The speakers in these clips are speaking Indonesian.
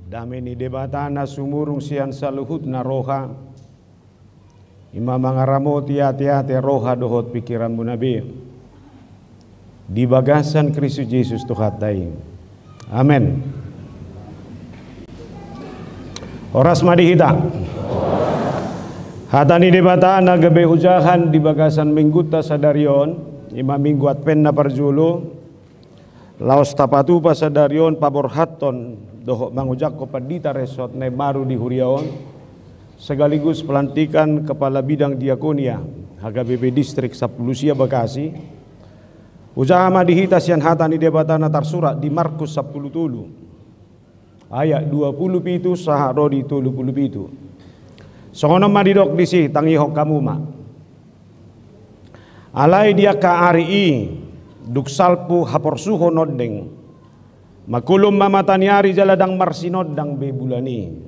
Dami ni debatana sumurung sian saluhut na roha. Ima mangaramo tiati-ati roha dohot pikiranmu nabi. Di bagasan Kristus Yesus Tuhan daing. Amin. Oras madihita. Hatani debatana gabe ujahan di bagasan mingguta sadarion. Ima minggu adpen na parjulu. Laos tapatu pa sadarion paborhaton doho mangujak ko padita resort na maru di Huriaon. Segaligus pelantikan kepala bidang diakonia HKBP Distrik Sapulusia Bekasi. Usaha madihita sian hatani debatana tarsurat di Markus 10 tulu ayat 20 pitu saha rodi 30 pitu. Songono madidok disi tangihok kamu ma. Alai dia ka ari duk salpu haporsuho nodeng. Makulum mamataniari jaladang marsinodang bebulani.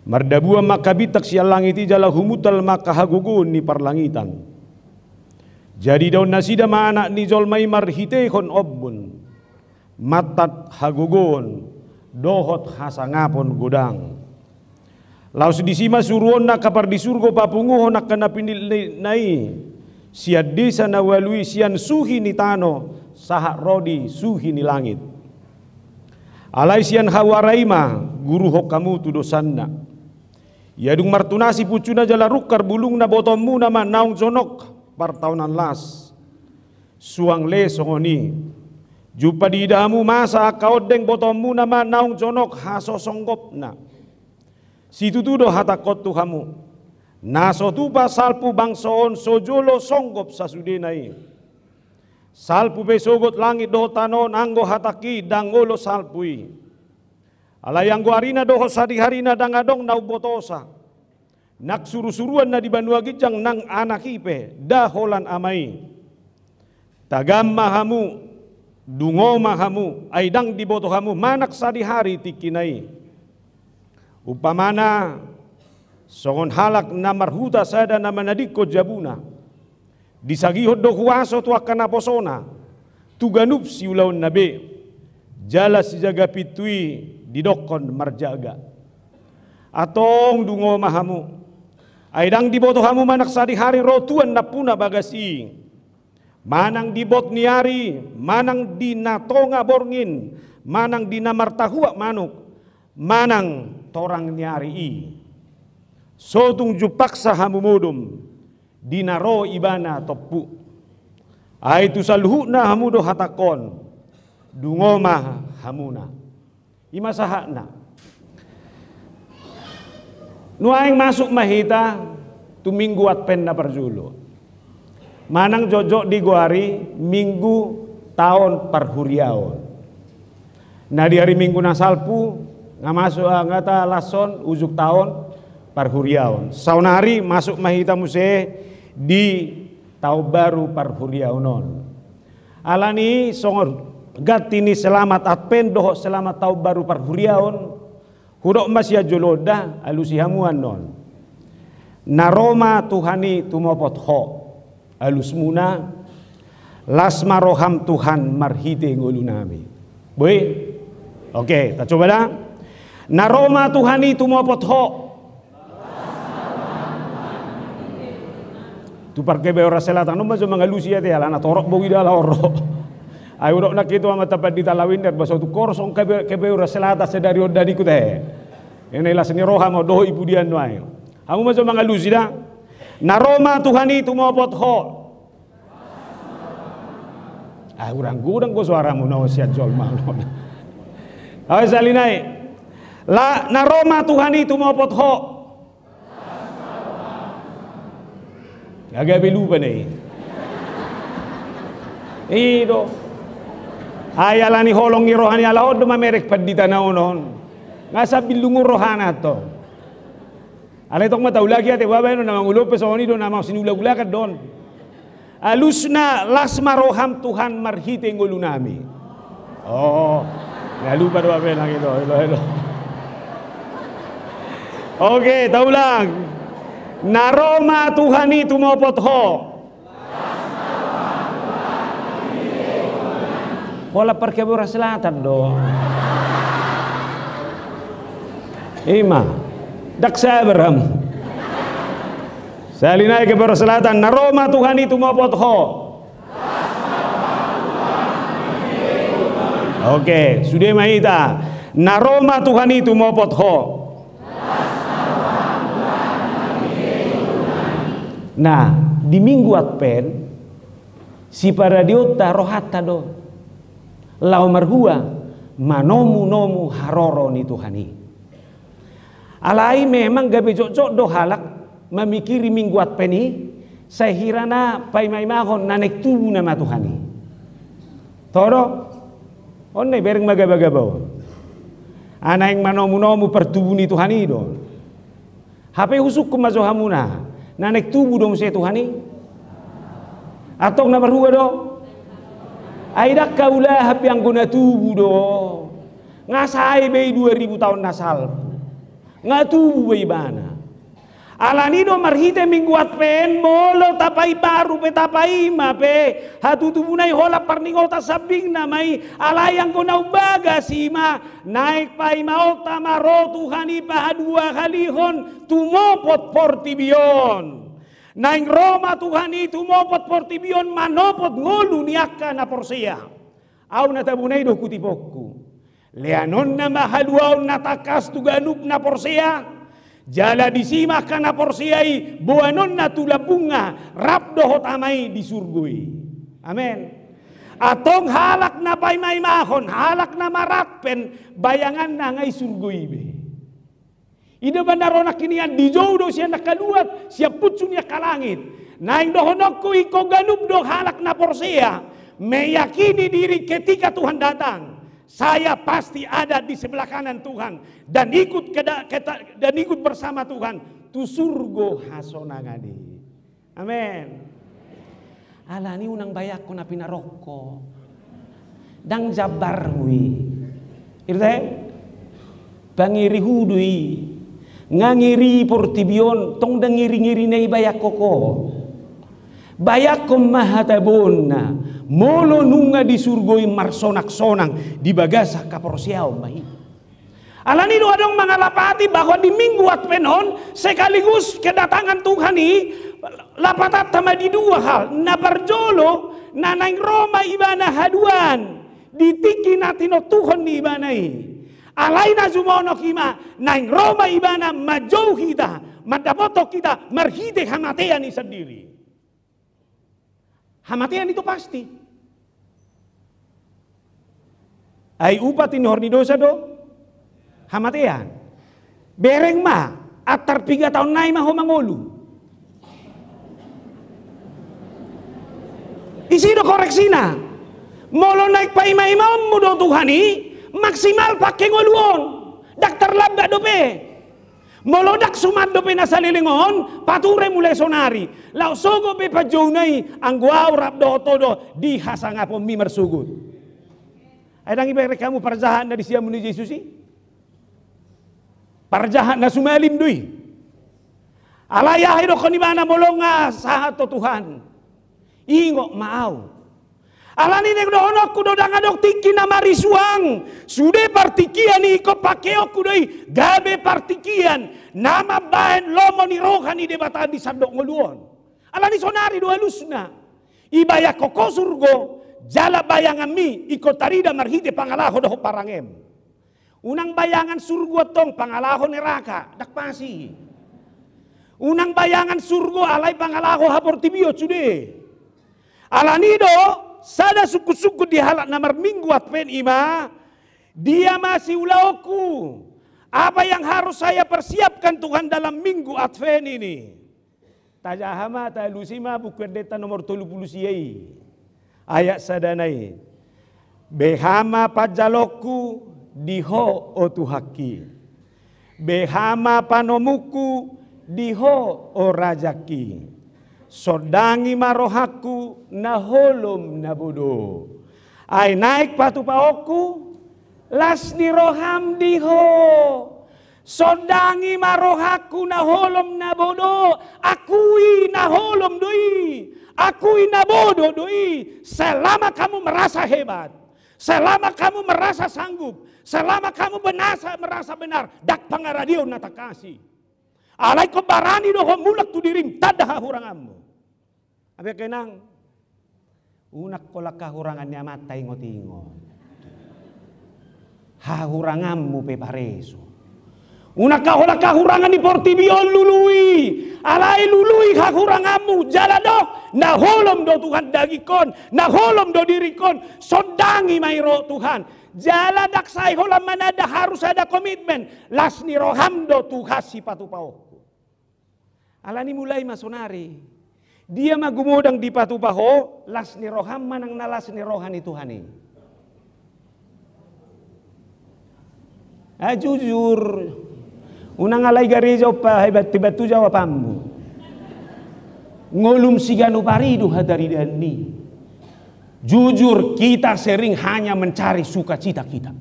Mardabua makabitak siya langiti jala humutal makahagugun ni parlangitan. Jadi daun nasida maanak ni jolmai marhitehon obbun. Matat hagugun dohot hasangapon gudang. Laus disima suruon na kapar di surgo papunguho nak kena pindil nai. Siad desa na walui sian suhi ni tano sahak rodi suhi ni langit. Alai sian hawaraima guru hokamu tu dosanna. Yadung martunasi pucuna jala rukar bulung na botommu nama naung jonok partaunan las. Suang le songoni. Jupa di idamu masa kaodeng botommu nama naung jonok haso songgop na. Situ tudo hatakot tu kamu. Naso tupa salpu bangsoon sojolo songgop sasudenai. Salpu besogot langit doho tanon anggo hataki dangolo salpui. Alayanggo arina doho sadi-harina dangadong nau botosa. Nak suru-suruan na di Banua Gijang nang anak ipe daholan amai. Tagam mahamu dungo mahamu aidang di botohamu manak sadi-hari tikinai. Upamana songon halak namarhuta sada nama nadiko jabuna. Disagihot do huaso tu akan aposona. Tuganup si ulaun nabe. Jala si jaga pitui didokon marjaga. Atong dungo mahamu. Aidang diboto hamu manak sadi hari rotuan napuna bagasi. Manang dibot niari, manang dinatonga borngin, manang dinamartahua manuk, manang torang niari i. Sotung jupaksa hamu modum dinaro ibana topu. Aitu salhuna hamudo hatakon dungoma hamuna. Imasahana. Nuaing masuk mahita tuminggu adpen na parjulo. Manang jojok di guari minggu tahun parhuriaon. Nah di hari minggu nasalpu ngamasuk ngata lason ujuk tahun parhuriaon. Saunari masuk mahita muse di tahun baru parhuriaonon. Alani songor gatini selamat adpen doho selamat tahun baru parhuriaon. Hudok masya joloda alusi hamuan non. Naroma Tuhani tumopot ho alus muna lasma roham Tuhan marhite ngolunami. Boy, oke, kita coba dah. Naroma Tuhani tumopot ho. Tu parke be ora selatan no maso mangalusi ate ala na torok bogi dala oro. Ayo dok nak itu amat tepat di talawinder baso tu korsong kebe ora selatan sedari odani ku teh. Ini lah seni roha mau doh ibu dia nuai. Kamu macam mangalusi dah. Naroma Tuhani itu mau pot ho. Urang gudang go suaramu no siat jol malon. Awas salinai. La naroma Tuhani itu mau pot ho. Agak belupa nih. Ido. Ayalani holong ni rohani ala odo mamerek padita na onon. Ngasa bilungu rohana to. Alay tok mataw lagi ate babay no namang ulope sa onido namang sinula-ulakat don. Alusna lasma roham Tuhan marhite ngolunami. Oh, lalupa do babay lang ito. Hello. Okay, taulang. Naroma Tuhani tumopot ho. Wala parke bura selatan do. Ima. Daksa Abraham. Salinai ke barat selatan. Naroma Tuhan itu mopot ho. Oke, sudah maita. Naroma Tuhan itu mopot ho. Nah, di minggu Advent si para diota rohata do lau marhua manomu haroro ni Tuhani. Alai memang gabe jok do halak memikiri minggu Advent ni saya hirana pai mai mahon nanek tubuh nama Tuhani. Toro onne bereng magabagabau. Ana yang manomu pertubuh ni Tuhani do. HP husuk kumazohamuna. Nanek tubuh dong saya Tuhani. Atau nomor dua do. Aidak kaulah hapi yang guna tubuh do. Ngasai bei 2000 tahun nasal. Ngatubuh bei bana. Alani do marhite minggu Advent molo tapai baru pe tapai ma pe hatu tubunai hola parningota sabing namai alayang guna ubaga sima naik pai maota maro Tuhani pahadua kalihon tumopot portibion. Naing Roma Tuhan itu mopot portibion manopot ngolu niaka na porsia. Au natabunay do kutipokku. Leanon na mahaluaw natakas tuganub na porsia. Jala disimah kana porsiai buanon na tulabunga rabdo hotamay di surgui. Amen. Atong halak na paymay mahon, halak na marakpen bayangan na ngay surgui be. Ida bandaronak kinian di jauh do siya nakaluat siya putsun niya kalangit. Naing dohonok ko iko ganub do halak na porsia. Meyakini diri ketika Tuhan datang. Saya pasti ada di sebelah kanan Tuhan dan ikut bersama Tuhan tu surgo hasonangadi. Amin. Alani unang bayak ko na pinaroko. Dang jabar wi. Irte pangiri hudui. Ngangiri portibion tong dangiri-ngiri na ibayak ko. Bayak ko mahatabon molo nunga di surgoi marsonak-sonang di bagasa kaporsiaw mahi. Alani do adong mangalapati bahwa di minggu Advent sekaligus kedatangan Tuhan ini lapatat sama di dua hal. Na barjolo na nang Roma ibana haduan ditiki natino Tuhan ni ibanai. Alai na zumono kima nang Roma ibana majauh kita madapoto kita marhite hamatean ni sendiri. Hamatian itu pasti. Ai upat ini horni dosa do. Hamatian. Bereng ma atar 3 tahun nai mah mangolu. Isi do koreksina. Molo naik pa ima-imam mo do Tuhani maksimal pakai ngoluon. Daktar labda do pe. Molodak sumat do pe nasalilingon pature mulai sonari. Lau sogo pe pajonai angguau rap do todo di hasangapo mi mersugut. Adang ibarat kamu parjahan dari siam menuju Yesus sih. Parjahan na sumalim dui. Alaya hido konibana molonga sahato Tuhan. Ingo mau. Alani nek dohonok kudo dangadok tiki na marisuang. Sude partikian iko pakeo kudoi gabe partikian. Nama bahan lomo ni rohani debata di sandok ngoluon. Alani sonari do halusna. Ibaya koko surgo jala bayangan mi iko tarida marhite pangalaho doho parangem. Unang bayangan surgo tong pangalaho neraka dak pasi. Unang bayangan surgo alai pangalaho haportibio sude. Alani do sada suku-suku di halak namar minggu Advent ima, dia masih ulauku. Apa yang harus saya persiapkan Tuhan dalam minggu Advent ini? Tajahama talusima buku deta nomor 30 siai. Ayat sadanai. Behama pajaloku diho o tuhaki. Behama panomuku diho o rajaki. Sodangi marohaku naholom nabodo. Ay naik patu paoku las ni roham diho. Sodangi marohaku naholom nabodo. Akui naholom doi. Akui nabodo doi. Selama kamu merasa hebat. Selama kamu merasa sanggup, selama kamu merasa benar, dak pangaradio nata kasih. Alai ko barani doho mulak tu dirim tadah huranganmu. Abe kenang unak kolak kahurangannya mata ingot-ingot. Hahuranganmu pe pareso. Unak kahurangan di Portibion lului. Alai lului hahuranganmu jaladok. Na holom do Tuhan dagikon, na holom do dirikon. Sodangi mairo Tuhan. Jaladak sai holam manada harus ada komitmen. Lasni roham do Tuhan si patupaoku. Alani mulai masonari. Dia magumodang di patupaho. Lasni roham manang nalasni rohani Tuhani. Jujur. Unang alay garizo pa hebat tiba tu jawabanmu. Ngolum siganu paridu hadari dani. Jujur kita sering hanya mencari sukacita kita.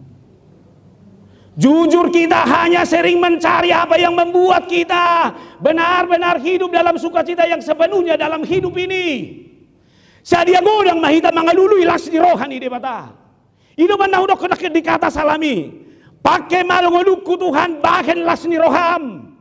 Jujur kita hanya sering mencari apa yang membuat kita benar-benar hidup dalam sukacita yang sepenuhnya dalam hidup ini. Sadia godang mahita mangalului las di rohani de bata. Ino man naudok di kata salami. Pakai malungoluku Tuhan bahen las ni roham.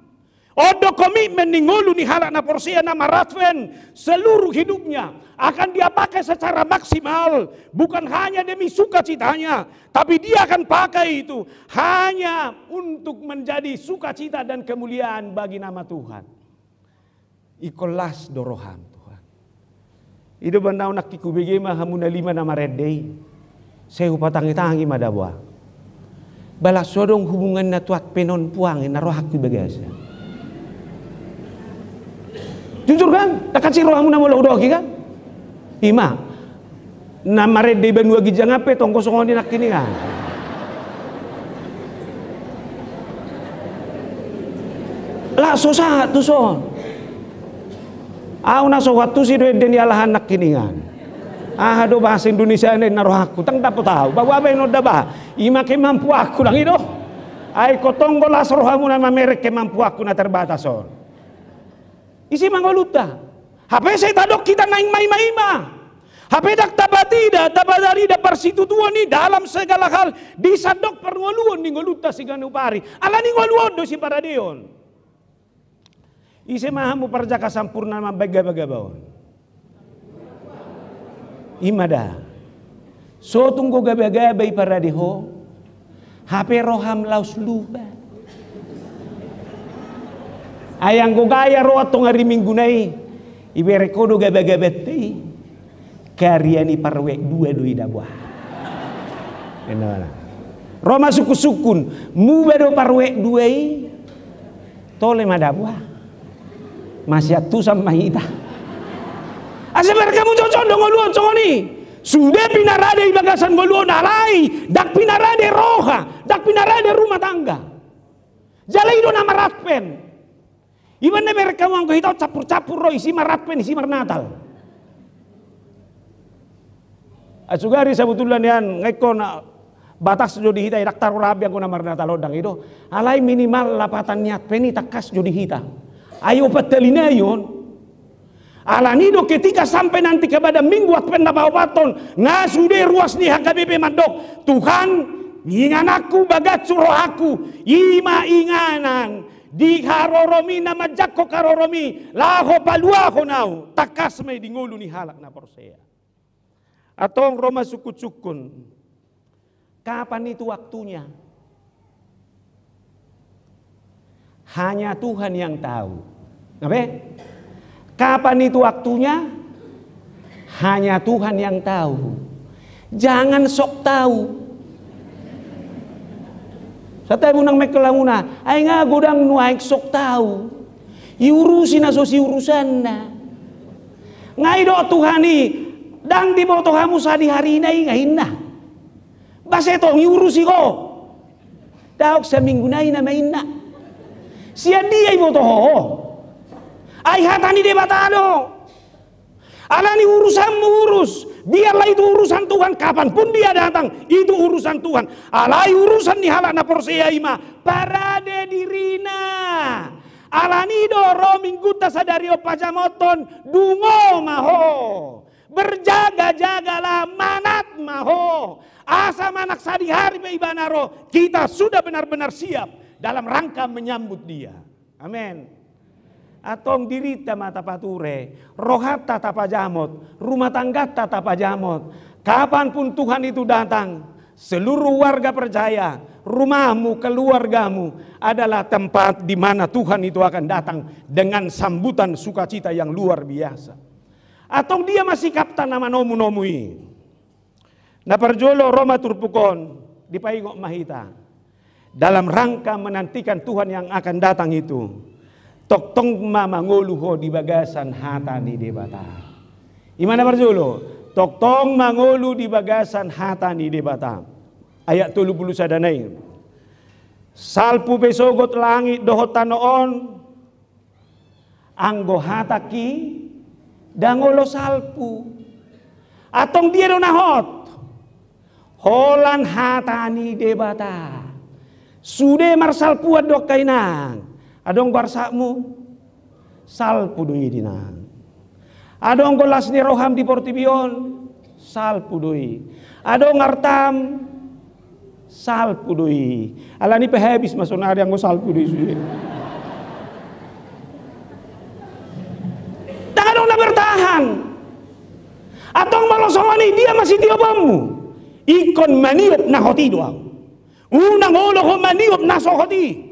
Odo komitmen ni ngolu ni halak na porsia na maratven seluruh hidupnya akan dia pakai secara maksimal, bukan hanya demi sukacitanya, tapi dia akan pakai itu hanya untuk menjadi sukacita dan kemuliaan bagi nama Tuhan. Ikolas doroham Tuhan. Ido bandau nak kikubege mahamuna lima nama redei. Sehu patangi-tangi madabwa. Balas sodong hubungan na tuat penon puang na rohak bagasa. Jujur kan? Tak kasih rohamu na mula udoki kan? Ima. Na mared de benua gijang ape tong kosongon di nak kini kan. Lah sosa tu son. Au na so watu si doen den alahan nak kini kan. Do bahasa Indonesia ini naruh aku tang dapat tahu bahwa apa yang bah ima kemampu aku lang itu ay kotong golas rohamu nama merek kemampu aku na terbatas on isi mangoluta HP saya tadok kita naing maima HP dak tabadarida persitutuan ni dalam segala hal disadok perngoluan ni ngoluta si ganupari ala ni ngoluan do si paradeon isi mahamu perjaka sampurna mabaga-baga bawon imada so tunggu gabay para diho hape roham laus luba ayang ko gaya ro atong hari minggu nai ibere kodo gabagabati karya ni parwe dua doi dabwa Roma suku-sukun muba do parwe duai tole madabwa masih atu sama hita asebar kamu cocok dong ngoluan congoni sudah pinarade bagasan ngoluan alai dak pinarade roha dak pinarade rumah tangga jalai do nama ratpen iban ne mereka wang ko hitau capur-capur ro isi maratpen isi marnatal asugari sabutulan yan ngekon batas jodi hita dak taruh rabi ang ko na marnatal odang itu alai minimal lapatan niat peni takas jodi hita ayo patelina yon alanido ketika sampai nanti kepada minggu atpen na bawaton ngasude ruas ni HKBP mandok Tuhan ingan aku bagat suruh aku ima inganan di karoromi nama jakko karoromi laho paluaho nau takas may dingulu ni halak na porsea atong Roma sukut-sukun kapan itu waktunya hanya Tuhan yang tahu ngabe kapan itu waktunya? Hanya Tuhan yang tahu. Jangan sok tahu. Satay bunang mekelamuna, ay nga godang nuaik sok tahu. Iurusin na so si urusan na. Ngay do Tuhani, dang di mo tohamu sa di hari na ngahin na. Base tong iurusi ko. Daok sa minggu na main na. Siya di ay mo toho. Ay hatani de batado. Alani urusanmu urus. Biarlah itu urusan Tuhan. Kapanpun dia datang, itu urusan Tuhan. Alai urusan ni halak na porsea ima. Parade dirina. Alani do romingguta sadari opajamoton. Dungo maho. Berjaga-jagalah manat maho. asa manak sadi hari be ibanaro, kita sudah benar-benar siap dalam rangka menyambut dia. Amin. Atong dirita mata pature, rohata tapajamot, rumah tangga tapajamot. Kapanpun Tuhan itu datang, seluruh warga percaya, rumahmu, keluargamu adalah tempat di mana Tuhan itu akan datang dengan sambutan sukacita yang luar biasa. Atong dia masih kapta nama nomu-nomui. Na perjolo Roma turpukon di paingok mahita. Dalam rangka menantikan Tuhan yang akan datang itu. Toktong mamanguluho di bagasan hata ni debata. Imana perjolo? Toktong mangulu di bagasan hata ni debata. Ayat 30 sadanay. Salpu besogot langit dohot tanoon. Anggo hataki dangolo salpu. Atong dia do nahot. Holan hata ni debata. Sude marsal puat dok kainang. Adong barsakmu salpu doi dinang. Adong golas ni roham di portibion salpu doi. Adong artam salpu doi. Alani pehabis masonari yang go salpu doi suye. Tangadong na bertahan. Atong malosongani dia masih diobammu. Ikon maniop na hoti doang. Unang olo ko maniop na sohoti.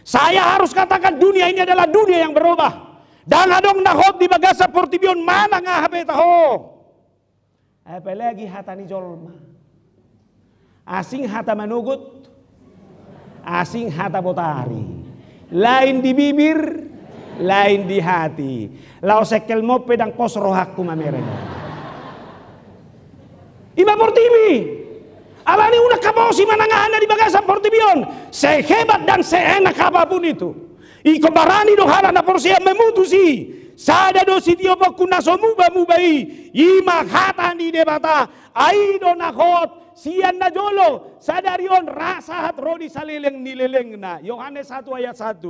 Saya harus katakan dunia ini adalah dunia yang berubah. Dan adong nahot di bagasa portibion mana ngahabe taho. Apalagi hata ni jolma. Asing hata manugut. Asing hata botari. Lain di bibir, lain di hati. Lau sekel mo pedang pos rohakku mameren. Iba portibi. Alani unak kabosi manangahana di bagasan portibion. Sehebat dan seenak apapun itu. Iko barani dohala na porsia memutusi. Sada dosi tiopo kunaso mubai. Ima hata ni debata. Aido nakot. Sian na jolo. Sadarion rasahat rodi salileng nileleng na. Yohanes 1 ayat 1.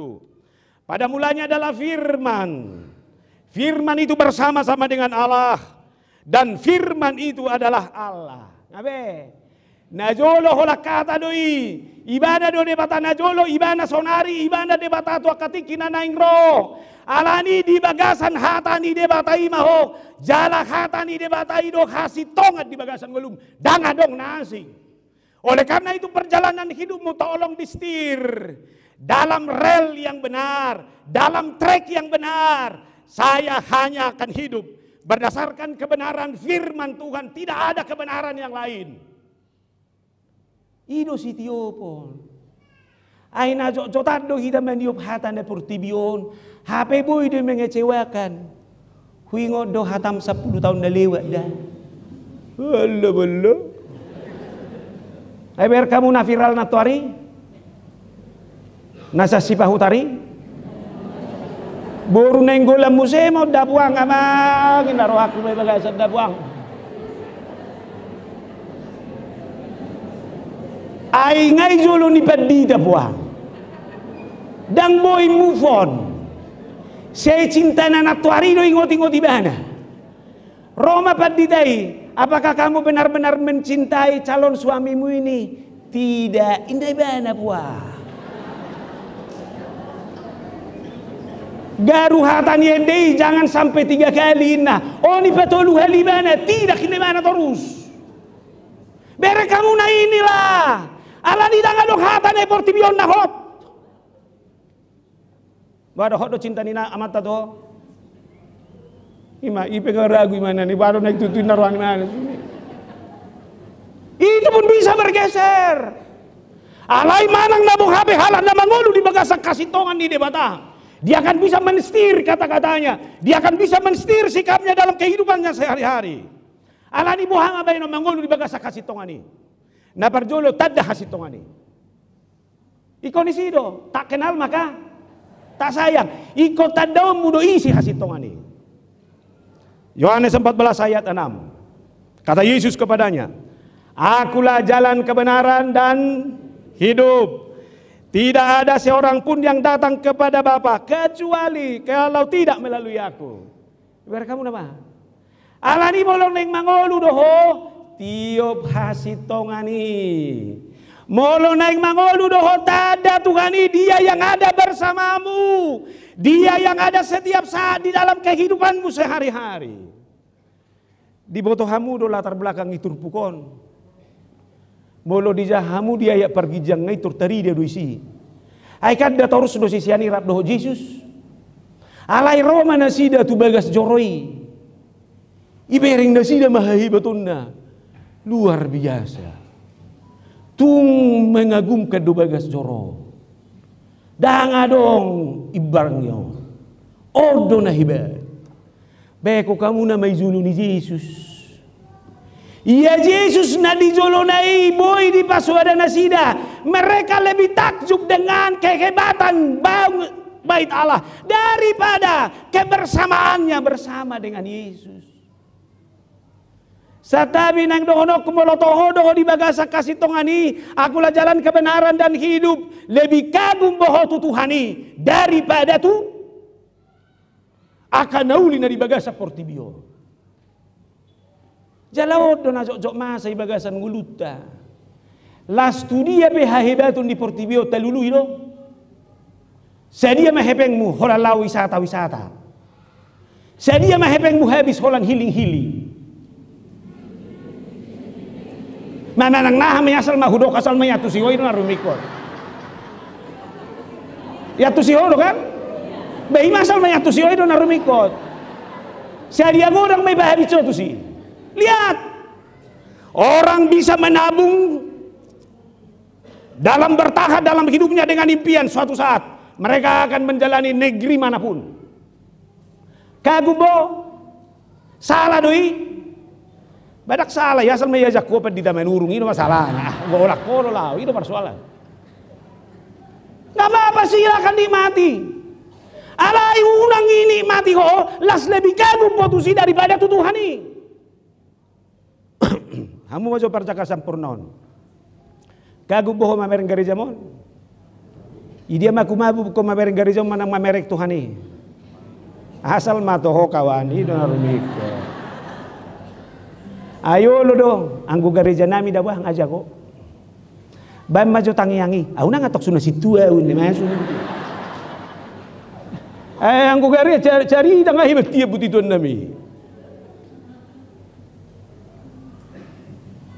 Pada mulanya adalah firman. Firman itu bersama-sama dengan Allah. Dan firman itu adalah Allah. Ngabe? Najolo hola kata doi ibana do debata najolo ibana sonari ibana debata tu akatiki na naingro alani di bagasan hata ni debata imaho jala hata ni debata ido kasih tongat di bagasan golum danga dong nasi. Oleh karena itu perjalanan hidupmu tolong distir dalam rel yang benar, dalam trek yang benar. Saya hanya akan hidup berdasarkan kebenaran firman Tuhan, tidak ada kebenaran yang lain. Ido si tiopon. Ay na jotado kita maniup hata na portibion. Hape boy do mengecewakan. Huingo do hatam 10 tahun na lewat dah. Wala wala. Ay ber kamu na viral na tuari? Nasa sipahutari? Buru nenggolam musemo dabuang ama. Ginaro aku may bagasan dabuang. Ay ngay jolo ni padida buang. Dang boy move on. Saya cinta na natuarido ingot-ingot ibana. Roma padidai. Apakah kamu benar-benar mencintai calon suamimu ini? Tidak. Indah ibana buang. Garu hatan yendei jangan sampai 3 kali nah. Oh ni patolu halibana. Tidak kinibana terus. Bere kamu na inilah. Ala di danga dok hata na portibion na hot. Bado hot do cinta nina amata do. Ima ipengaragu imana ni bado na itutuin na ruang mana. Itu pun bisa bergeser. Alai manang nabung hape halan na mangulu di bagasak kasitongan di debata. Dia akan bisa menstir kata-katanya. Dia akan bisa menstir sikapnya dalam kehidupannya sehari-hari. Alani buhanga bayno mangulu di bagasak kasitongan ini. Na parjolo tadda hasitongani. Iko ni sido tak kenal maka tak sayang. Iko tadda mudo isi hasitongani. Yohanes 14 ayat 6. Kata Yesus kepadanya, Akulah jalan kebenaran dan hidup. Tidak ada seorang pun yang datang kepada Bapa kecuali kalau tidak melalui aku. Biar kamu nama. Alani bolong neng mangolu doho. tiop hasitongani. Molo naik mangolu doho tada Tuhani, dia yang ada bersamamu. Dia yang ada setiap saat di dalam kehidupanmu sehari-hari. Di botohamu do latar belakang itur pukon. Molo di jahamu dia ya pergi jang itur teri dia doisi. Ai kad da torus do sisiani rap doho Yesus. Alai Roma nasida tu bagas joroi. Ibering nasida mahahi batunda. Luar biasa. Tung mengagumkan do bagas joro. Danga dong ibarangnya. Odo na hibat. Beko kamu na may zulu ni Jesus. Iya Yesus na di jolo na boy di paswada nasida. Mereka lebih takjub dengan kehebatan bait Allah daripada kebersamaannya bersama dengan Yesus. Satabi nang dohono kumolotoho doho di bagasa kasih tongani, akulah jalan kebenaran dan hidup, lebih kagum boho tu Tuhani daripada tu akan nauli na di bagasa portibio. Jalao do na jok masa di bagasan nguluta. Las studia be hahebatun di portibio talului do. Sedia mahepengmu holalau wisata. Sedia mahepengmu habis holan hiling. Mana nang nah asal mahudok asal mayatu siho itu narumikot. Ya tu siho do kan? Bayi masal mayatu siho itu narumikot. Sedia orang may bahabi tu si. Lihat, orang bisa menabung dalam bertahan dalam hidupnya dengan impian suatu saat mereka akan menjalani negeri manapun. Kagubo salah doi. Badak salah ya asal mayajak ko di damen urung itu masalahnya. Golak koro lah itu persoalan. Enggak apa-apa silakan dimati. Alai unang ini mati ho las lebih kagum potusi daripada tu Tuhani. Hamu mau percaka sampurnaon. Kagum boho mamereng gereja mon. Idia maku mabu ko mamereng gereja manang mamerek Tuhani. Asal matoho kawan itu narumiko. Ayo lo dong, anggo gereja nami dah bah ngajak kok. Bam majo tangiangi, au na ngatok suna situ au ni masuk. Anggo gereja cari tangah hibat tiap butituan nami.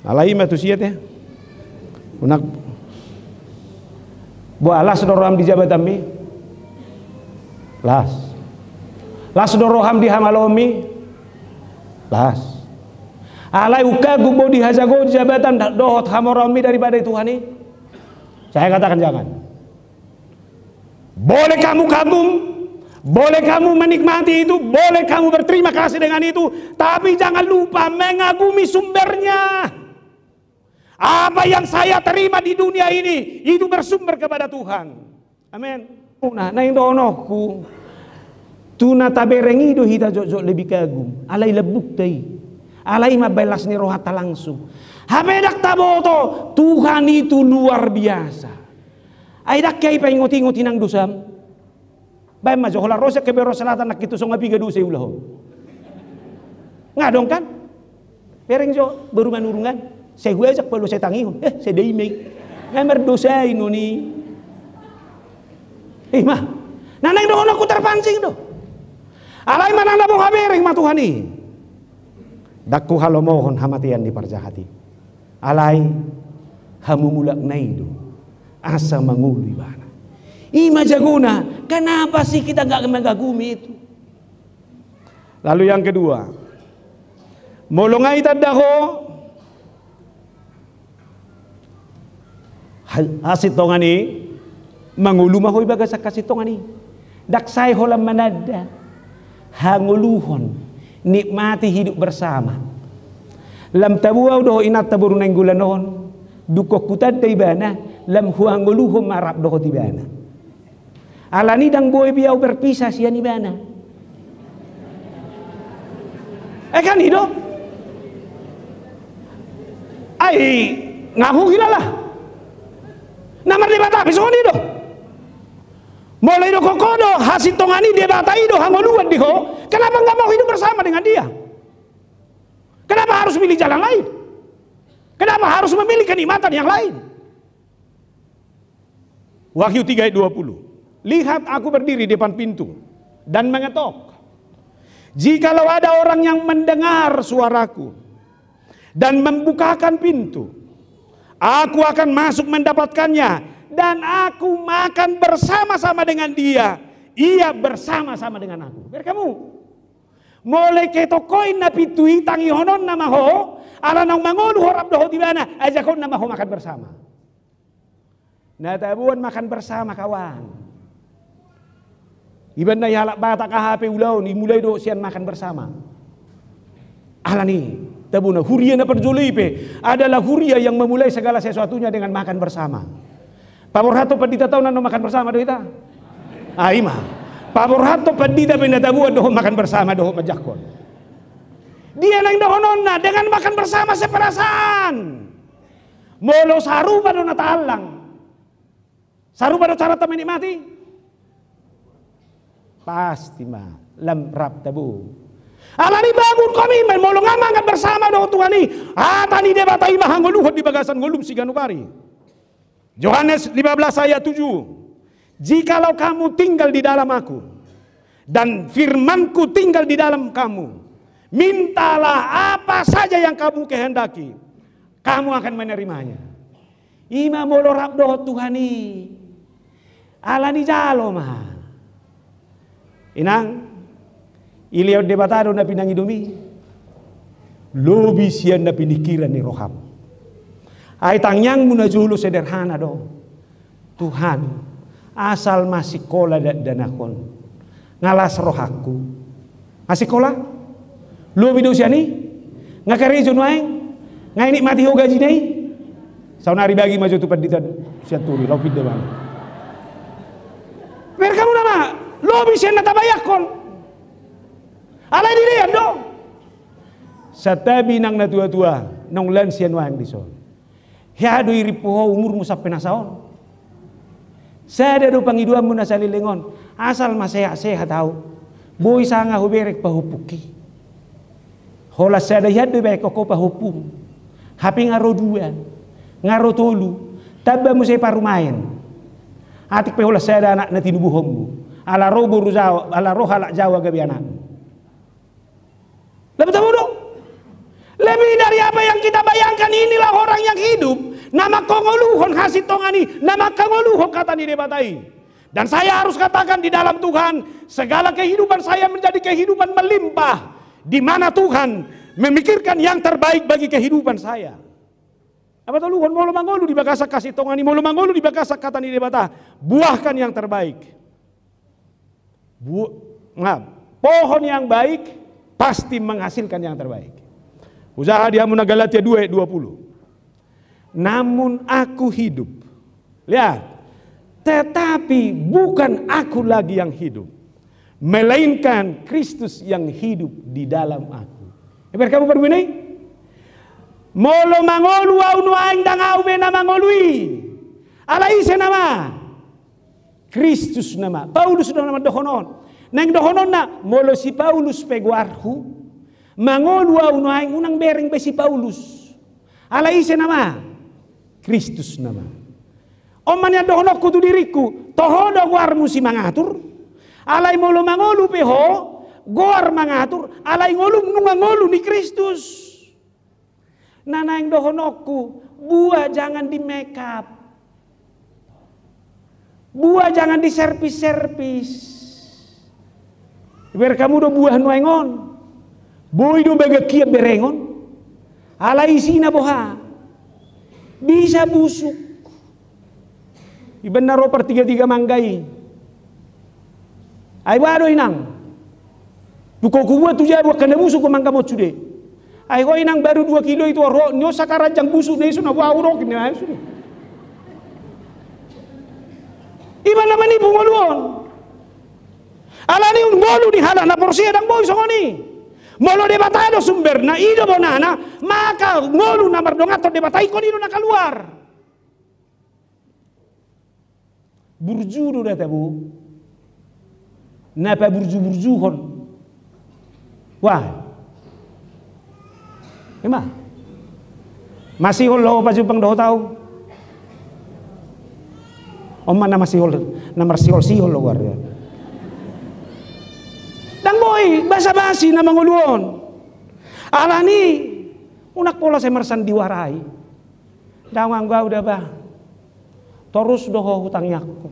Alai matu siat ya. Unak bo alas doroham di jabatan mi. Las doroham di hamalomi. Las. Alai uka gumbo di hajago jabatan dohot hamoromi daripada Tuhan ini. Saya katakan jangan. Boleh kamu kagum, boleh kamu menikmati itu, boleh kamu berterima kasih dengan itu, tapi jangan lupa mengagumi sumbernya. Apa yang saya terima di dunia ini itu bersumber kepada Tuhan. Amin. Nah, nang donoku tuna taberengi do hita jok lebih kagum. Alai lebuk tei. Alai mabelas ni rohata langsung. Habedak taboto Tuhan itu luar biasa. Aidak kay pa ingoti-ingoti nang dusam. Bay majo hola rosa ke bero selatan nak itu so ngapi ga duse ulah. Ngadong kan? Pereng jo baru manurungan. Saya huajak perlu saya tangihon. Saya daimay. Ngamer dosa inoni. Mah. Nanang doon aku terpancing do. Alai manang nabong habereng ma Tuhan ni. Dakku halo mohon hamatian di parjahati. Alai hamumulak naido asa mangulu ibana. Ima jaguna, kenapa sih kita nggak mengagumi itu? Lalu yang kedua, molongai tadaho hasit tongani mangulu mahoy baga sa kasit tongani. Daksay holam manada hanguluhon. Nikmati hidup bersama. Lam tabuaw doho inat taburu nang gulanon. Dukok kutad taibana. Lam huanguluhum marap doho tibana. Alani dang boy biyaw berpisah siya nibana. Kan hido? Ay ngaku kilala. Namar di bata pisoni do. Mulai do kokodo hasil tongani dia batai do hangoluan diho. Kenapa nggak mau hidup bersama dengan dia? Kenapa harus pilih jalan lain? Kenapa harus memilih kenikmatan yang lain? Wahyu 3 ayat 20. Lihat aku berdiri di depan pintu dan mengetok. Jikalau ada orang yang mendengar suaraku dan membukakan pintu, aku akan masuk mendapatkannya dan aku makan bersama-sama dengan dia. Ia bersama-sama dengan aku. Biar kamu mulai ketokoin na pitui tangi honon nama ho, ala nang mangolu horab doho di mana, ajakon nama ho makan bersama. Nah tabuan makan bersama kawan. Iban na yalak bata KHP ulaw ni mulai do sian makan bersama. Ala ni tabuna huria na perjulipe adalah huria yang memulai segala sesuatunya dengan makan bersama. Pabor hato padita tahu nano makan bersama do ita. Aima. Pabor hato padita pinatabuan doho makan bersama doho majakon. Dia nang doho nonna dengan makan bersama seperasaan. Molo sarupa do nataalang. Sarupa do cara menikmati. Pasti mah lemrap tabu. Alani bangun kami molo ngamangan bersama do Tuhan ni. Tani debatai mahangoluhod di bagasan ngolum si ganupari. Yohanes 15 ayat 7. Jikalau kamu tinggal di dalam aku dan firmanku tinggal di dalam kamu, mintalah apa saja yang kamu kehendaki, kamu akan menerimanya. Ima molo rabdo Tuhani alani jalo mah inang iliau debatado na pinangidumi lobi sian na pinikiran ni roham ay tangyang muna julo sederhana do Tuhan asal masih kola danakon ngalas rohaku masih kola lobi do siani ngakari junwaeng ngai nikmati ho gaji nai saunari bagi maju tu padita siaturi lopid de bang mer kamu nama lobi sian natabayakon alay dirian do satabi nang natua-tua nong lan sian waeng dison hiado iripuho umur musap penasaon sada do pangiduan mo na salilingon asal masehat-sehat tahu boy sanga huberek pahupuki hola sada hiado baik koko pahupum hapi ngaroduan ngarotolu tabba mo say parumayan atik pe hola sada anak na tinubuhom mo ala robo ruzawa ala rohala jawa gabi anak lebih tahu dong lebih dari apa yang kita bayangkan. Inilah orang yang hidup nama kongoluhon hasil tongani nama kongoluhon kata ni debatai. Dan saya harus katakan di dalam Tuhan segala kehidupan saya menjadi kehidupan melimpah di mana Tuhan memikirkan yang terbaik bagi kehidupan saya. Apa tahu luhon molo mangolu di bagasak kasih tongani molo mangolu di bagasak kata ni debata buahkan yang terbaik. Pohon yang baik pasti menghasilkan yang terbaik. Usaha dia Galatia 2 ayat 20. Namun aku hidup. Lihat. Tetapi bukan aku lagi yang hidup. Melainkan Kristus yang hidup di dalam aku. Ibarat kamu berbunyi. Molo mangolu au nuaing dang au bena mangolui. Ala ise nama. Kristus nama. Paulus sudah nama dohonon. Nang dohonon na molo si Paulus peguarhu. Mangolu au nuaing unang bering be si Paulus. Ala ise nama. Kristus nama. Oman ya dohonok kudu diriku. Tohodo guarmu si mangatur. Alay molo mangolu peho. Guar mangatur. Alay ngolum nungangolu ni Kristus. Nana yang dohonokku. Buah jangan di make up. Buah jangan di servis-servis. Biar kamu do buah nuengon. Boy do baga kia berengon. Alay isina boha. Bisa busuk. Iban naro per 3-3 manggai. Ay wado inang. Duko kuwa tuja buat kena busuk ko mangga mo cude. Ay ko inang baru 2 kilo itu ro nyo sakarajang busuk na iso na wawro kini ay sude. Iban naman ni bungoluon. Alani un bolu di hala na porsiya dang boy songoni. Molo debatado sumber na ido bonana maka ngolu na mardongato debatai ko nino na keluar. Burjudo dah tabu. Napa burju-burjuhon? Wah. Emang. Masih lo pajupang doh tahu. Oma nama sihol, nama sihol lo warga. Dan boy basa-basi nama nguluon. Alani unak pola saya mersan diwarai. Dawang gua udah bah. Terus doh hutangnya aku.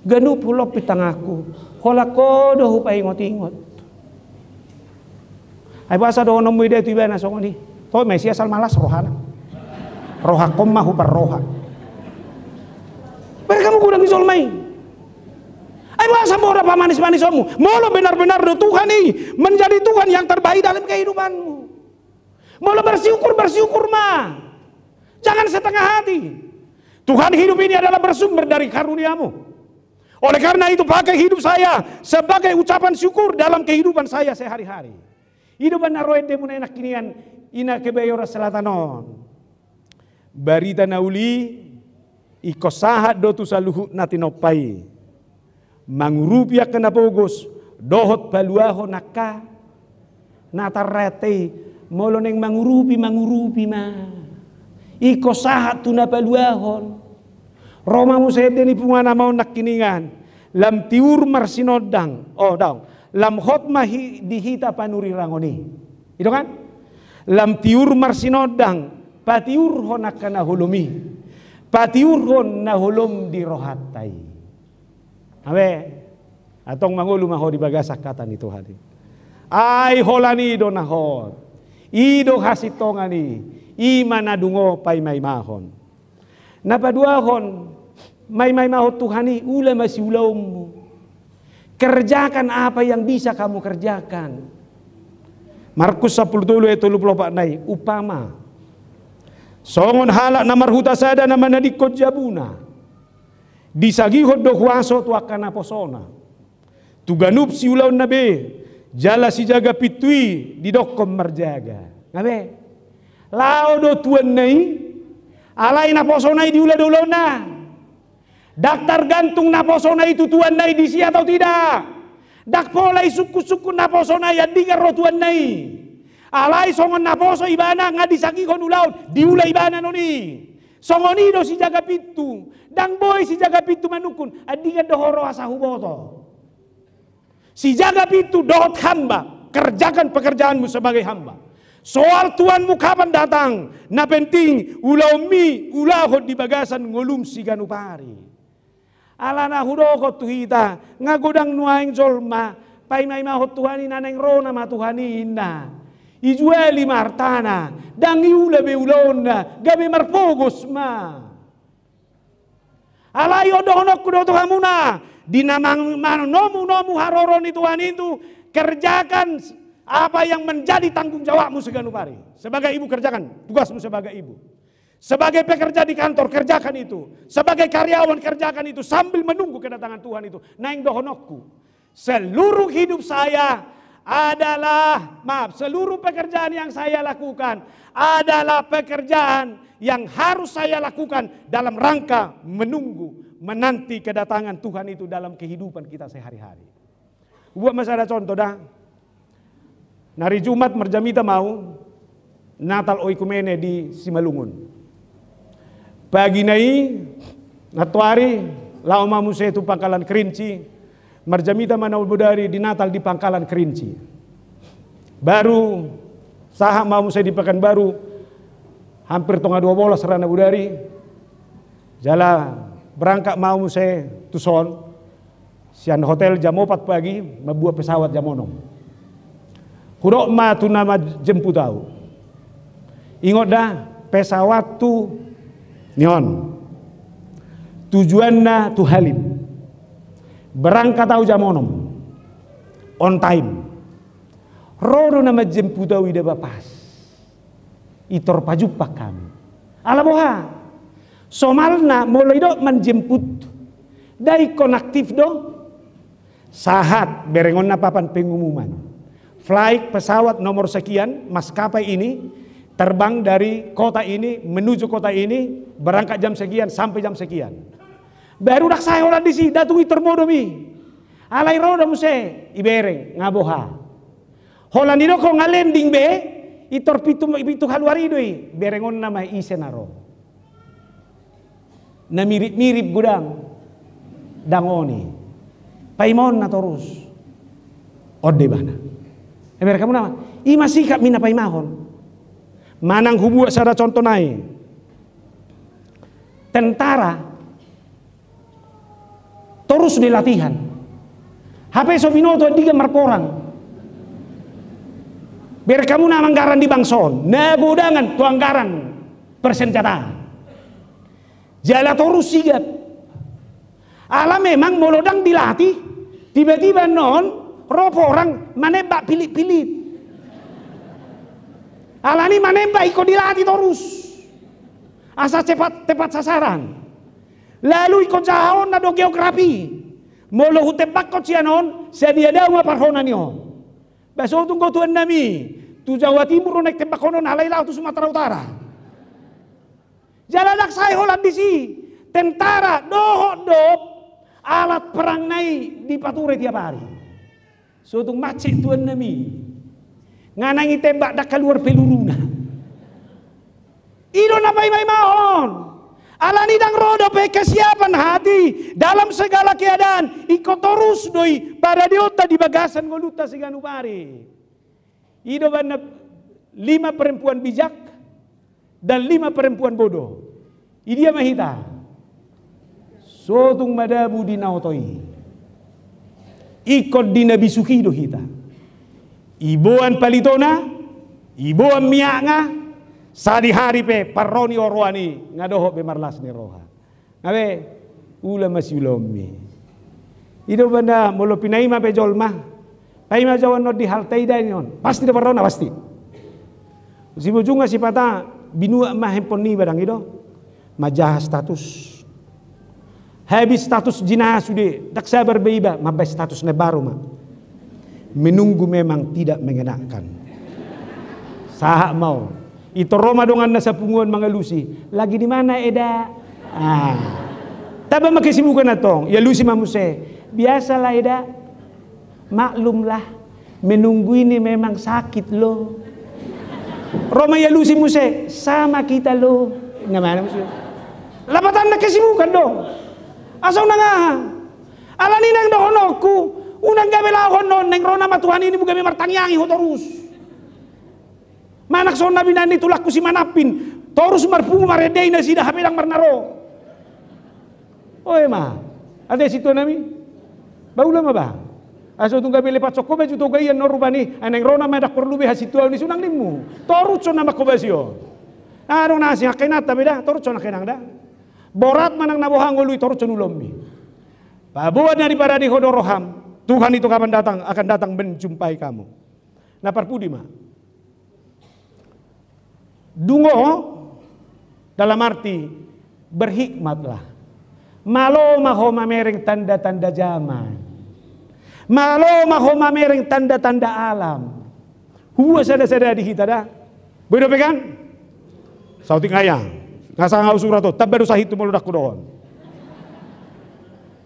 Ganu pulau pitang aku. Holako doh upai ingot-ingot. Ay bahasa doh nomu ide tu iba na songoni. Toh Mesias asal malas rohana. Rohakom mah upar roha. Mereka kamu kurang isolmai. Ay bahasa mau apa manis-manis kamu. Molo benar-benar do Tuhan ini menjadi Tuhan yang terbaik dalam kehidupanmu. Molo bersyukur mah. Jangan setengah hati. Tuhan hidup ini adalah bersumber dari karuniamu. Oleh karena itu pakai hidup saya sebagai ucapan syukur dalam kehidupan saya sehari-hari. Hidupan naroen demu enak kinian ina kebayora selatanon. Barita nauli iko sahat dotu saluhu natinopai. Mangurupiak kena pogos dohot baluaho naka natarate moloneng mangurupi ma. Iko sahat tuna baluahon. Roma musedeni pungana mau nakiningan lam tiur marsinodang. Oh dong. Lam hotmah dihita panuri rangoni. Itu kan? Lam tiur marsinodang patiur honakana hulumi. Patiur hon na hulum di rohatai. Awe atong mangulu maho di bagasak kata ni Tuhan. Ai holani do nahon. Ido hasitongani imana dungo pai mai mahon. Napaduahon mai mahon Tuhani ula masih ulaummu. Kerjakan apa yang bisa kamu kerjakan. Markus 10:34 upama. Songon halak na marhuta sada na manadikot jabuna. Disagihod do huaso tu akana posona. Tuganup si ulaun nabe. Jala si jaga pitui di dokom marjaga. Ngabe? Lao do tuan nai. Alai na posonai di ula do na. Daktar gantung naposona itu tuan nai di si atau tidak? Dak polai suku-suku naposona ya dengar ro tuan nai. Alai songon naposo ibana ngadi saki kon ulaut diula ibana noni. Songoni do si jaga pitu, dang boy si jaga pitu manukun adingan dohoro asahu boto. Si jaga pitu dohot hamba, kerjakan pekerjaanmu sebagai hamba. Soal tuanmu kapan datang, na penting ulaumi ulahot di bagasan ngolum si ganupari. Alana hudoko tuhita ngagodang nuaing jolma pai mai mahot Tuhani naneng rona ma Tuhani inna ijueli martana dang iula be ulona gabe marpogos ma alayo dohonok kudo Tuhamuna dinamang nomu haroron itu Tuhan itu kerjakan apa yang menjadi tanggung jawabmu seganupari. Sebagai ibu kerjakan tugasmu sebagai ibu. Sebagai pekerja di kantor kerjakan itu. Sebagai karyawan kerjakan itu sambil menunggu kedatangan Tuhan itu. Naing dohonokku. Seluruh hidup saya adalah seluruh pekerjaan yang saya lakukan adalah pekerjaan yang harus saya lakukan dalam rangka menanti kedatangan Tuhan itu dalam kehidupan kita sehari-hari. Buat masalah contoh dah. Nari Jumat merjamita mau Natal oikumene di Simalungun. Pagi nai natuari lau mamu itu Pangkalan Kerinci marjamita manau budari di Natal di Pangkalan Kerinci. Baru saham mamu saya di Pekanbaru hampir tonga 12 serana budari jala berangkat mamu saya tuson sian hotel jam 4 pagi membuat pesawat jam 6. Hurok ma tu nama jemput tahu. Ingat dah pesawat tu nyon tujuannya tu Halim berangkat tahu jam 6 on time rodo nama jemput tahu ida bapas itor pajupak kami alaboha somalna mulai do menjemput dai konaktif do sahat berengon papan pengumuman flight pesawat nomor sekian maskapai ini terbang dari kota ini menuju kota ini berangkat jam sekian sampai jam sekian. Baru dak saya orang di sini datui termodomi. Alai roda muse ibereng ngaboha. Holandido ko ngalending be Itor pitu haluaridoi berengon nama isenaro. Na mirip-mirip gudang dangoni. Paimon na torus. Ode bana. Mereka kamu nama. Ima sikap mina paimahon. Manang hubua sada contoh nai. Tentara terus dilatihan. HP Sobinoto diga marporang. Biar kamu nama anggaran di Bangson. Nah godangan tu anggaran persenjataan. Jala terus sigap. Ala memang molodang dilatih. Tiba-tiba non ropo orang menembak pilit-pilit. Ala ni menembak ikut dilatih terus. Asa tepat sasaran. Lalu ikut jahon na do geografi. Molo hutembak ko sianon, sedia daw maparhonan niyo. Baso tunggu tuan nami. Tu Jawa Timur naik tembak konon halailah tu Sumatera Utara. Jalanak saya Holland DC. Tentara dohok alat perang naik di pature tiap hari. So tung macet tuan nami. Nganangi tembak dak keluar peluruna. Ido napai mai mahon. Alani dang rodo pe kesiapan hati dalam segala keadaan ikut terus doi pada diota di bagasan ngoluta seganu pare. Ido bana 5 perempuan bijak dan 5 perempuan bodoh. Idia mahita. Sotung madabu di nautoi. Ikut di nabi suki do hita. Iboan palitona, iboan mianga. Sadi hari pe paroni orwani ngadoho be marlas ni roha. Ngabe ula masih lomi. Ido banda molo pinaima pe jolma. Paima jawan no di haltai danion. Pasti de parona pasti. Si bujunga si pata binua mah handphone ni badang ido. Majah status. Habis status jinah sude dak sabar beiba mabay status ne baru mah. Menunggu memang tidak mengenakan. Sahak mau. Itu Roma dongan nasa punguan mga lusi. Lagi di mana Eda? Taba makisibukan natong. Ya lusi mamuse. Biasalah Eda. Maklumlah. Menunggu ini memang sakit lo. Roma ya lusi muse. Sama kita lo. Namanya muse. Lapatan na kesibukan dong. Asaw na nga. Alani nang dohonoku. Unang gabi lahon non. Neng Rona matuhan ini bukan martangyangi ho terus. Manak son nabi nani tulak ku si manapin torus marpungu maredei na sida hapedang marnaro. Oe ma, ada situ nami. Baula ma ba? Aso tungga bele pacoko baju to gayan no rubani aneng rona madak perlu be hasitu ni sunang limu. Torut son nama kobasio. Arong nasi hakenata beda torut son hakenang da. Borat manang nabohang ului torut son ulombi. Pabuat daripada di hodoroham, Tuhan itu kapan datang akan datang menjumpai kamu. Naparpudi ma. Dungo dalam arti berhikmatlah. Malo maho mamereng tanda-tanda zaman. Malo maho mamereng tanda-tanda alam. Huwa sada-sada di kita dah. Bedo pekan? Sauting ayang. Ngasang au surat to tabbaru sahitu muludak kudohon.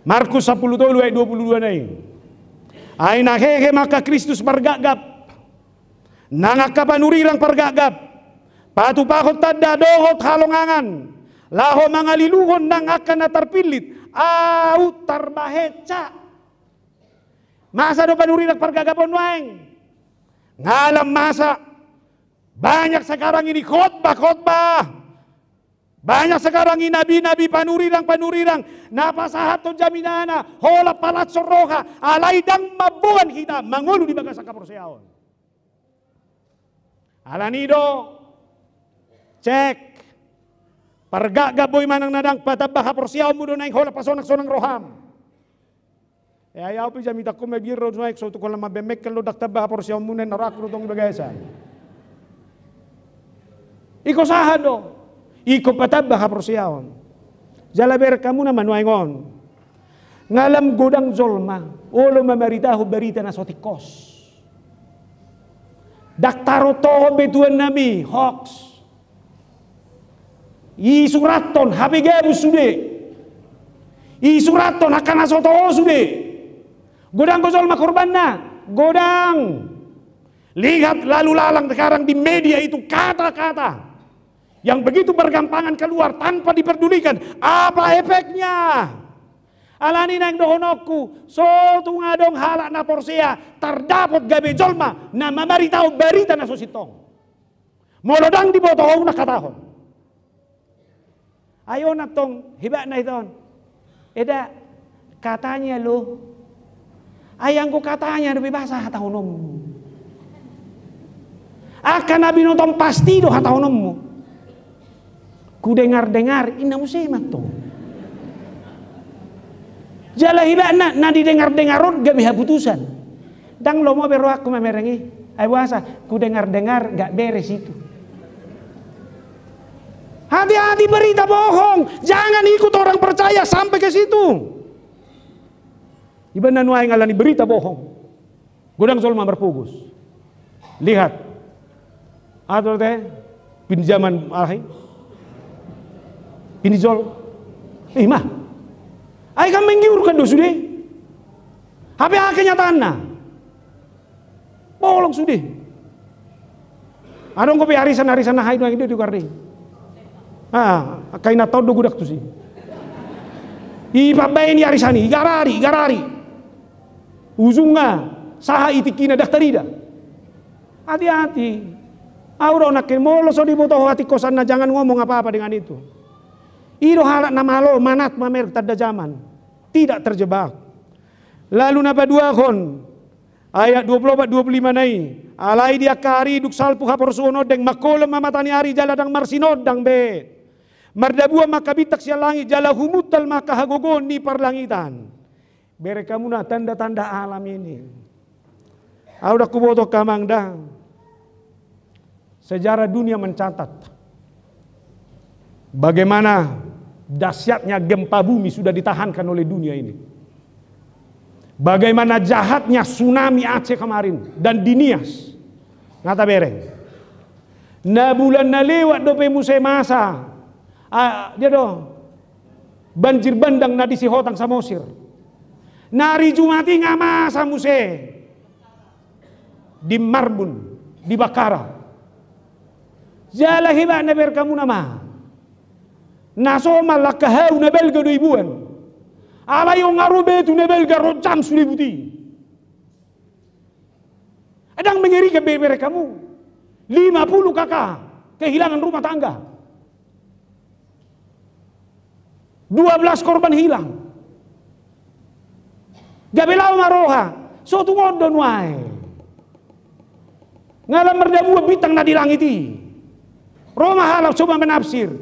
Markus 10 ayat 22 nai. Aina hehe maka Kristus pargagap. Nangakapanurirang pargagap. Patu pakot tanda dohot halongangan. Laho mangaliluhon nang akan natarpilit. Au tarbaheca. Masa do panurirak pargagapon waeng. Ngalam masa. Banyak sekarang ini khotbah. Banyak sekarang ini nabi-nabi panurirang. Napasahat to jaminana. Hola palat soroha. Alaidang mabuan kita. Mangulu di bagasa kaporseaon. Alanido. Cek pargagap boy manang nadang patabah haporsiaw mo doon ay hola pasonak sonang roham. Ayaw pa jamita ko may biro noy so to ko lang mabemek kan lo daktabah haporsiaw mo nen narak no tong bagaysa. Iko sahado. Iko patabah haporsiaw. Jalaber kamu na manuayngon. Ngalam godang zolma ulo mamaritahu berita na sotikos. Daktaro to betuan nabi hoax. Isuraton habigabu sude. Isuraton akan asoto sude. Godang gozol makorban na. Godang. Lihat lalu lalang sekarang di media itu kata-kata yang begitu bergampangan keluar tanpa diperdulikan. Apa efeknya? Alani nang dohonokku, so tungadong halak na porsea, terdapat gabe jolma, na mamaritaw berita na sositong. Molodang di botohong na katahon. Ayo na tong, hiba na iton. Eda, katanya lo, ayang ko katanya, nabibasa hatahonom. Akan nabi nonton pasti do hatahonommu. Ku dengar-dengar, ina musimat to. Jala hiba na didengar-dengaron gak bisa putusan. Dang lo mau beru aku memerengi. Ay wasa, ku dengar-dengar gak beres itu. Hati-hati berita bohong. Jangan ikut orang percaya sampai ke situ. Iba nanuay ngalani berita bohong. Gudang solma berpugus. Lihat. Atau teh pinjaman alhi. Pinjol. Mah. Ay kan menggiurkan do sudah. Hape kenyataan na. Bolong sudah. Adong kopi arisan-arisan na hai doang itu di karding. Kaina tau do gudak tu sih. Ipabain arisani, garari. Ujungnya saha itikina daktarida. Hati-hati. Auro nakin molo so dibutuh hati kosan na jangan ngomong apa-apa dengan itu. Iro halak namalo manat mamer tada zaman. Tidak terjebak. Lalu napa dua kon. Ayat 24-25 nai. Alai dia kari duk salpu haporsuono deng makolem mamatani ari jala dang marsinod dang be. Mardabua maka bitak sia langit jala humutal maka hagogon ni parlangitan. Bere kamu na tanda-tanda alam ini. Audak kuboto kamang dang. Sejarah dunia mencatat bagaimana dahsyatnya gempa bumi sudah ditahankan oleh dunia ini. Bagaimana jahatnya tsunami Aceh kemarin dan di Nias. Ngata bereng. Na bulan na lewat dope muse masa. Dia do. Banjir bandang na di Sihotang Samosir. Nari Jumati ngamasa muse. Di Marbun, di Bakara. Jala hiba na ber kamu nama. Nasoma lakahau na belga do ibuan. Ala yung arube tu na belga rojam sulibuti. Adang mengerikan beber kamu. 50 kakak kehilangan rumah tangga. 12 korban hilang. Gabelau maroha. So tu ngodon wae. Ngalam merdabua bintang na dilangiti. Roma halal coba menafsir.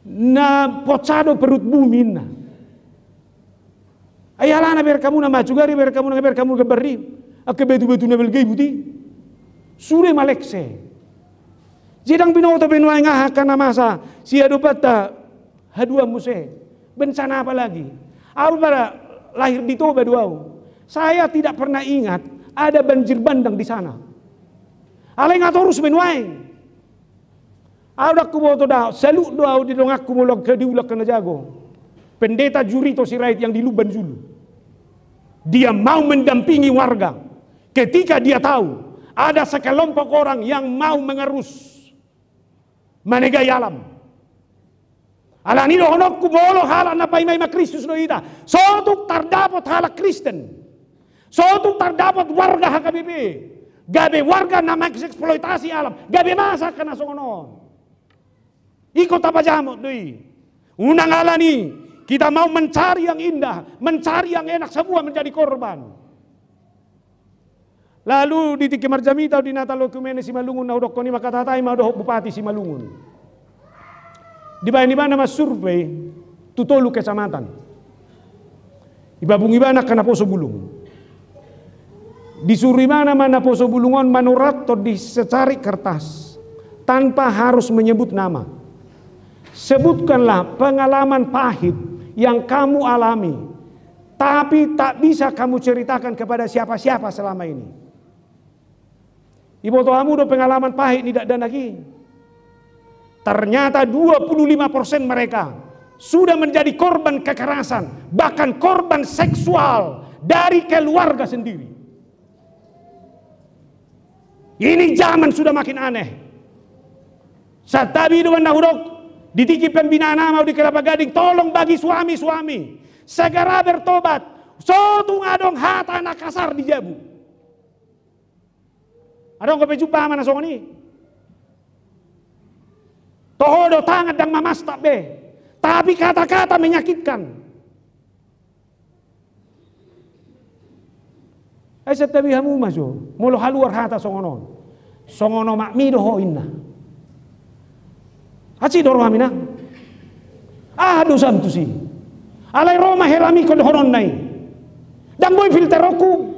Na potsado perut bumi na. Ayala na ber kamu na macugari ber kamu geberi. Ake betu-betu na belgai buti. Sure malekse. Jidang binoto benuai ngah kana masa sia dopata hadua muse. Bencana apa lagi? Aku pada lahir di Toba duau. Saya tidak pernah ingat ada banjir bandang di sana. Alai ngatorus benuai. Ada kuboto dah, seluk doa di dongak kumulok ke diulak kena jago. Pendeta Jurito Sirait yang di Luban Zulu. Dia mau mendampingi warga. Ketika dia tahu ada sekelompok orang yang mau mengerus manegai alam. Alani dohonok kumolo halak na paimay ma Kristus no ita. Sotuk terdapat halak Kristen. Sotuk terdapat warga HKBP. Gabe warga na eksploitasi alam. Gabe masa kana songonon. Ikut apa jamut doi. Unang alani kita mau mencari yang indah, mencari yang enak, semua menjadi korban. Lalu di Tiki Marjamita di Natalo Kumene Simalungun na udok koni makatatai madoh bupati Simalungun. Di mana mas survei tutolu kecamatan. Ibabung ibana kana poso bulung. Disuruh mana poso bulungon manurat atau secari kertas tanpa harus menyebut nama. Sebutkanlah pengalaman pahit yang kamu alami, tapi tak bisa kamu ceritakan kepada siapa-siapa selama ini. Ibu tohamu do pengalaman pahit tidak ada lagi. Ternyata 25% mereka sudah menjadi korban kekerasan, bahkan korban seksual dari keluarga sendiri. Ini zaman sudah makin aneh. Satabi doan nahudok ditiki pembinaan mau di Kelapa Gading, tolong bagi suami-suami segera bertobat. Sotu ngadong hata anak kasar di Jabu. Adong kope jumpa mana song ni? Tohodo tangan dan mamastak be. Tapi kata-kata menyakitkan. Satabi hamu maso, molo haluar hata songono. Songono makmi doho inna. Aci doro amina. Dosam tu si. Alai Roma helami kon honon nai. Dan boy filter roku.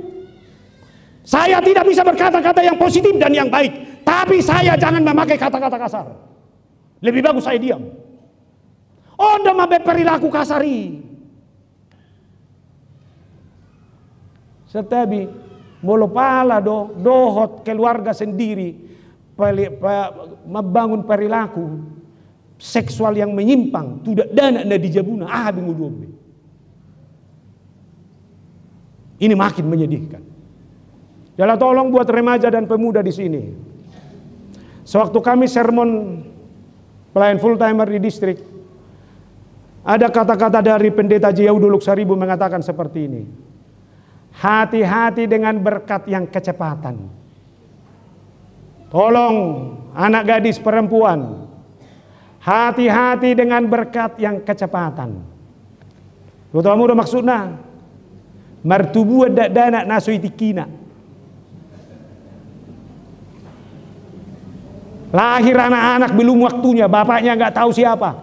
Saya tidak bisa berkata-kata yang positif dan yang baik, tapi saya jangan memakai kata-kata kasar. Lebih bagus saya diam. Onda mabe perilaku kasari. Setabi molo pala dohot keluarga sendiri membangun perilaku seksual yang menyimpang, tidak dana na di Jabuna, bingung dobe. Ini makin menyedihkan. Jalan tolong buat remaja dan pemuda di sini. Sewaktu kami sermon pelayan full timer di distrik, ada kata-kata dari pendeta Jiau Duluk Saribu mengatakan seperti ini. Hati-hati dengan berkat yang kecepatan. Tolong anak gadis perempuan, hati-hati dengan berkat yang kecepatan. Lu tahu udah maksudnya? Martubu dak dana nasu itikina. Lahir anak-anak belum waktunya, bapaknya nggak tahu siapa.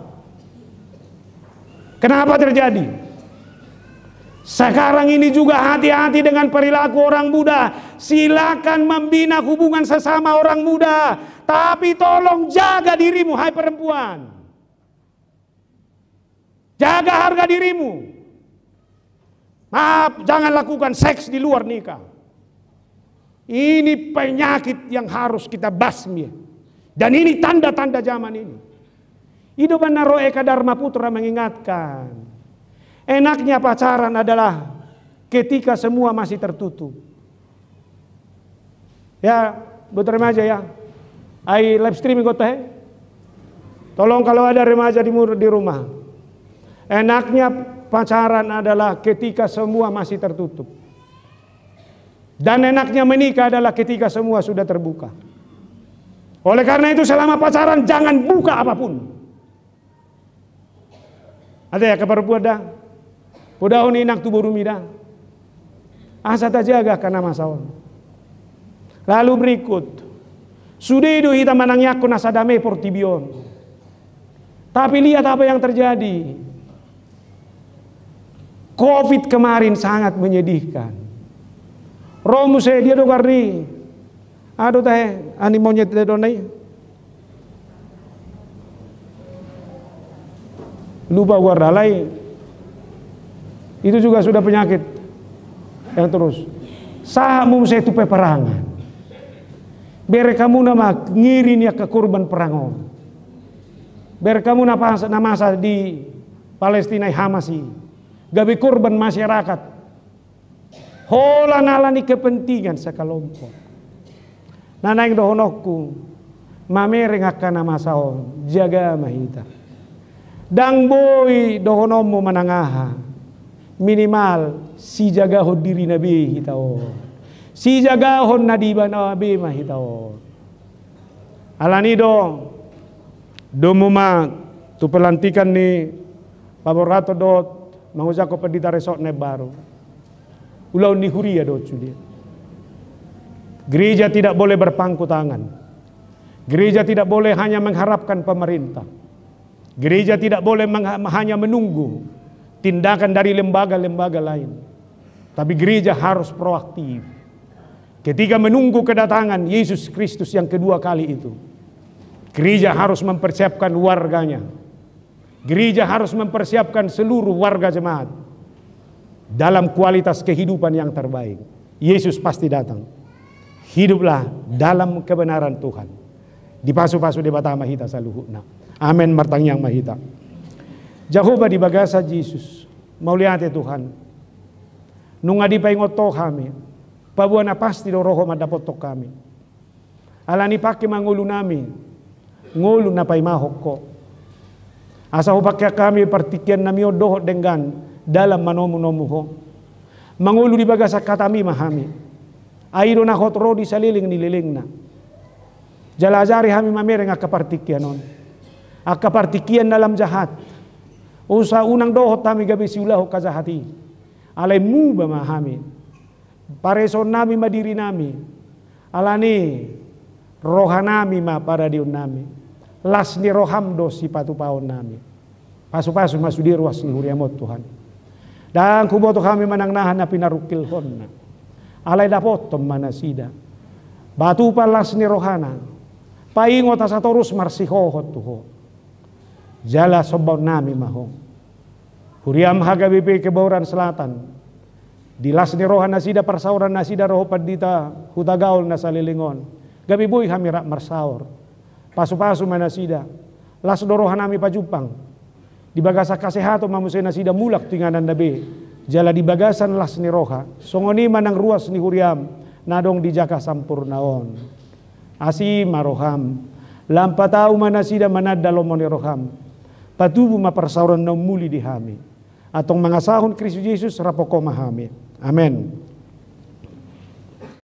Kenapa terjadi? Sekarang ini juga hati-hati dengan perilaku orang muda. Silakan membina hubungan sesama orang muda, tapi tolong jaga dirimu, hai perempuan. Jaga harga dirimu. Maaf, jangan lakukan seks di luar nikah. Ini penyakit yang harus kita basmi. Dan ini tanda-tanda zaman ini. Hidup Naro Eka Dharma Putra mengingatkan, enaknya pacaran adalah ketika semua masih tertutup. Ya, buat remaja ya. Live streaming kota. Tolong kalau ada remaja di rumah. Enaknya pacaran adalah ketika semua masih tertutup. Dan enaknya menikah adalah ketika semua sudah terbuka. Oleh karena itu selama pacaran jangan buka apapun. Ada ya kabar puada. Pudah ini nak tubuh rumida. Asa tak jaga karena masalah. Lalu berikut. Sudah itu kita menangyaku nasadame portibion. Tapi lihat apa yang terjadi. Covid kemarin sangat menyedihkan. Romu saya dia dogarni. Aduh teh, ani monyet donai. Lupa guardalai. Itu juga sudah penyakit yang terus. Sahamu saya itu peperangan. Bere kamu nama ngirin ya ke kurban perangon. Bere kamu namasa di Palestina Hamasi. Gabi kurban masyarakat. Hola nalani kepentingan sekelompok. Nanang dohonokku mamereng akan nama saon jaga mahita. Dang boy dohonomu manangaha minimal si jaga ho diri nabi hitao. Si jaga ho nadiba nabi mahitao. Alani do muma tu pelantikan ni Paborato dot manguzako pendita resort ne baru. Ulau ni huria dot sudia. Gereja tidak boleh berpangku tangan. Gereja tidak boleh hanya mengharapkan pemerintah. Gereja tidak boleh hanya menunggu tindakan dari lembaga-lembaga lain. Tapi gereja harus proaktif. Ketika menunggu kedatangan Yesus Kristus yang kedua kali itu, gereja harus mempersiapkan warganya. Gereja harus mempersiapkan seluruh warga jemaat dalam kualitas kehidupan yang terbaik. Yesus pasti datang. Hiduplah dalam kebenaran Tuhan. Dipasu-pasu di bata mahita saluhuna. Amin martang yang mahita. Jehovah di bagasa Yesus. Mauliate Tuhan. Nunga di paingoto kami. Pabuana pasti do roho madapoto kami. Alani pakai mangulu nami, ngulu na paimahok ko. Asa ho pakai kami partikian nami odoh dengan dalam manomu-nomu ho. Mangulu di bagasa katami mahami. Airo na hotro di saliling nililing na. Jalazari hami mamereng akapartikian on. Akapartikian dalam jahat. Usa unang dohot kami gabi siulah ho kazahati. Alay muba mahami. Pareson nami madiri nami. Alani rohanami ma para diun nami. Las ni rohamdo si patupaon nami. Pasu-pasu masudi ruas ni huriamot Tuhan. Dan kuboto kami manangnahan na pinarukil hon na. Alay dapotom manasida. Batu palas ni rohana. Paingot asatorus marsihohot tuho. Jala sobaw nami maho. Huriam hagabipi kebauran selatan. Dilas ni rohan nasida persauran nasida roho padita hutagaul na salilingon. Gabi boy kami rak marsaur. Pasu-pasu manasida. Las dorohan nami pajupang. Di bagasa kasehato mamusay nasida mulak tinganan nabi. Jala di bagasan las ni roha. Songoni manang ruas ni huriam. Nadong di jaka sampurnaon. Asi maroham. Lampatau manasida manadalomon ni roham. Patubu maparsauran na muli di hami. Atong mga sahon Kristus Yesus rapoko mahami. Amen.